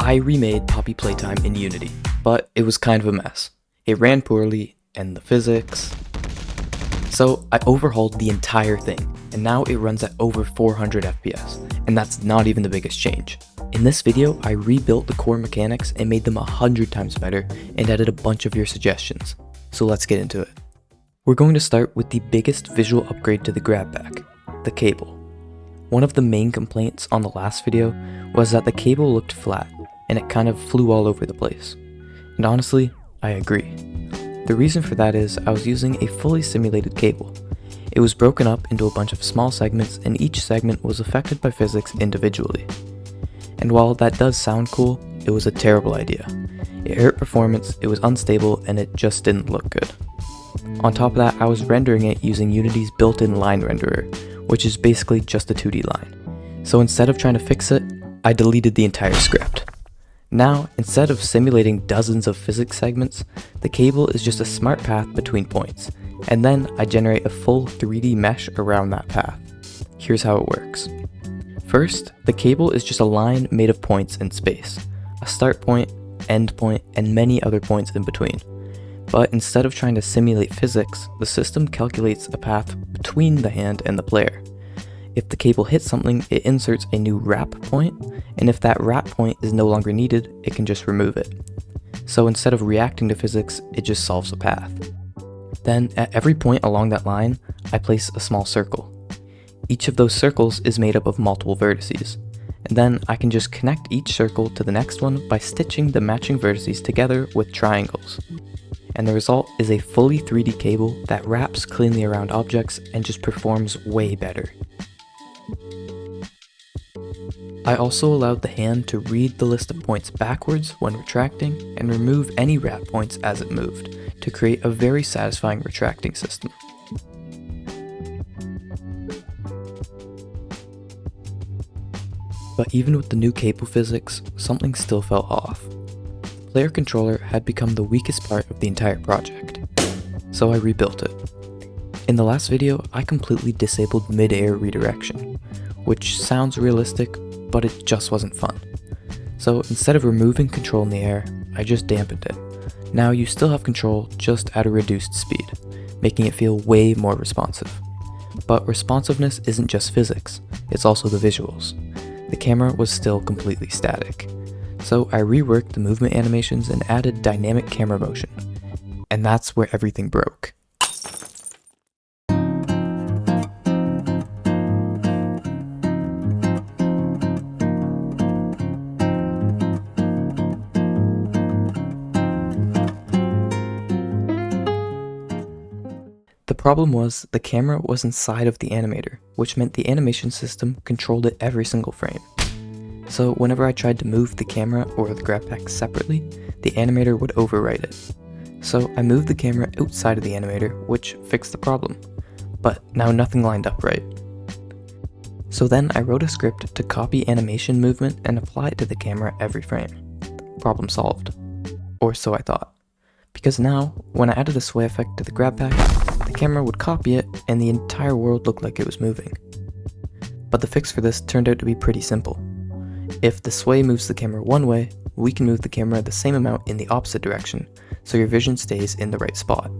I remade Poppy Playtime in Unity, but it was kind of a mess. It ran poorly, and the physics. So I overhauled the entire thing, and now it runs at over 400 FPS, and that's not even the biggest change. In this video, I rebuilt the core mechanics and made them 100 times better, and added a bunch of your suggestions. So let's get into it. We're going to start with the biggest visual upgrade to the grab pack, the cable. One of the main complaints on the last video was that the cable looked flat, and it kind of flew all over the place. And honestly, I agree. The reason for that is I was using a fully simulated cable. It was broken up into a bunch of small segments, and each segment was affected by physics individually. And while that does sound cool, it was a terrible idea. It hurt performance, it was unstable, and it just didn't look good. On top of that, I was rendering it using Unity's built-in line renderer, which is basically just a 2D line. So instead of trying to fix it, I deleted the entire script. Now, instead of simulating dozens of physics segments, the cable is just a smart path between points, and then I generate a full 3D mesh around that path. Here's how it works. First, the cable is just a line made of points in space, a start point, end point, and many other points in between. But instead of trying to simulate physics, the system calculates a path between the hand and the player. If the cable hits something, it inserts a new wrap point, and if that wrap point is no longer needed, it can just remove it. So instead of reacting to physics, it just solves a path. Then, at every point along that line, I place a small circle. Each of those circles is made up of multiple vertices, and then I can just connect each circle to the next one by stitching the matching vertices together with triangles. And the result is a fully 3D cable that wraps cleanly around objects and just performs way better. I also allowed the hand to read the list of points backwards when retracting and remove any wrap points as it moved, to create a very satisfying retracting system. But even with the new cable physics, something still felt off. The player controller had become the weakest part of the entire project, so I rebuilt it. In the last video, I completely disabled mid-air redirection, which sounds realistic, but it just wasn't fun. So instead of removing control in the air, I just dampened it. Now you still have control, just at a reduced speed, making it feel way more responsive. But responsiveness isn't just physics, it's also the visuals. The camera was still completely static. So I reworked the movement animations and added dynamic camera motion. And that's where everything broke. The problem was, the camera was inside of the animator, which meant the animation system controlled it every single frame. So whenever I tried to move the camera or the grab pack separately, the animator would overwrite it. So I moved the camera outside of the animator, which fixed the problem. But now nothing lined up right. So then I wrote a script to copy animation movement and apply it to the camera every frame. Problem solved. Or so I thought. Because now, when I added a sway effect to the grab pack, the camera would copy it and the entire world looked like it was moving. But the fix for this turned out to be pretty simple. If the sway moves the camera one way, we can move the camera the same amount in the opposite direction, so your vision stays in the right spot.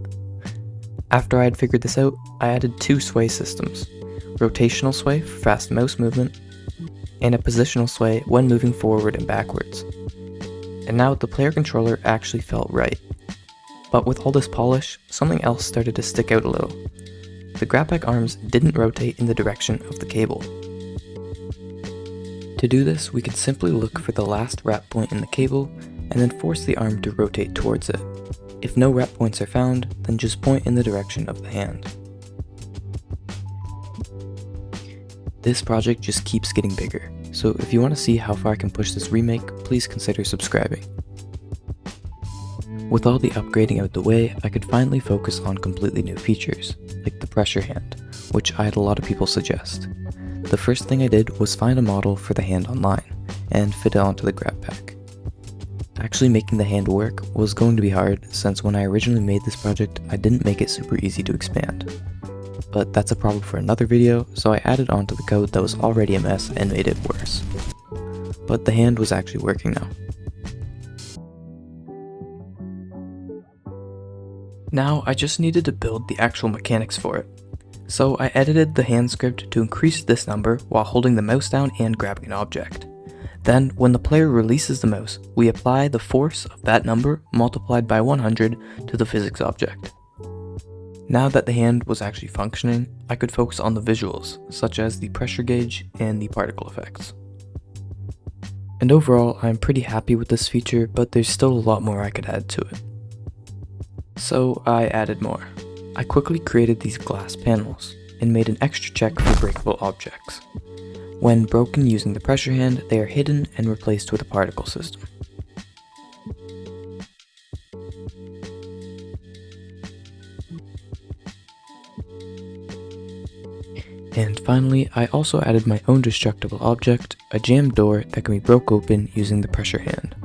After I had figured this out, I added two sway systems: rotational sway for fast mouse movement, and a positional sway when moving forward and backwards. And now the player controller actually felt right. But with all this polish, something else started to stick out a little. The grab pack arms didn't rotate in the direction of the cable. To do this, we could simply look for the last wrap point in the cable, and then force the arm to rotate towards it. If no wrap points are found, then just point in the direction of the hand. This project just keeps getting bigger, so if you want to see how far I can push this remake, please consider subscribing. With all the upgrading out the way, I could finally focus on completely new features, like the pressure hand, which I had a lot of people suggest. The first thing I did was find a model for the hand online, and fit it onto the grab pack. Actually making the hand work was going to be hard, since when I originally made this project, I didn't make it super easy to expand. But that's a problem for another video, so I added onto the code that was already a mess and made it worse. But the hand was actually working now. Now I just needed to build the actual mechanics for it. So I edited the hand script to increase this number while holding the mouse down and grabbing an object. Then, when the player releases the mouse, we apply the force of that number multiplied by 100 to the physics object. Now that the hand was actually functioning, I could focus on the visuals, such as the pressure gauge and the particle effects. And overall, I'm pretty happy with this feature, but there's still a lot more I could add to it. So I added more. I quickly created these glass panels, and made an extra check for breakable objects. When broken using the pressure hand, they are hidden and replaced with a particle system. And finally, I also added my own destructible object, a jammed door that can be broke open using the pressure hand.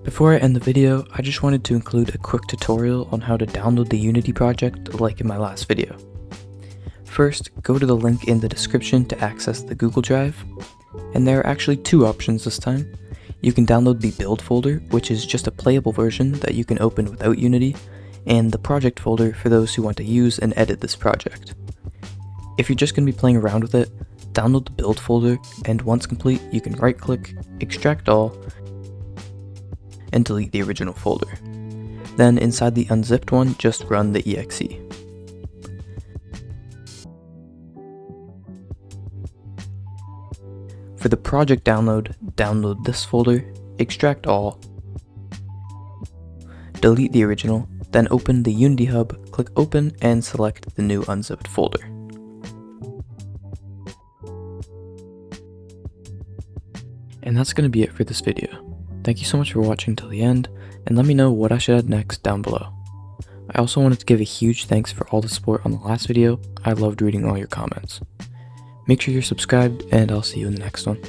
Before I end the video, I just wanted to include a quick tutorial on how to download the Unity project like in my last video. First, go to the link in the description to access the Google Drive, and there are actually two options this time. You can download the build folder, which is just a playable version that you can open without Unity, and the project folder for those who want to use and edit this project. If you're just going to be playing around with it, download the build folder, and once complete, you can right click, extract all, and delete the original folder. Then inside the unzipped one, just run the exe. For the project download, download this folder, extract all, delete the original, then open the Unity Hub, click open, and select the new unzipped folder. And that's going to be it for this video. Thank you so much for watching till the end, and let me know what I should add next down below. I also wanted to give a huge thanks for all the support on the last video. I loved reading all your comments. Make sure you're subscribed, and I'll see you in the next one.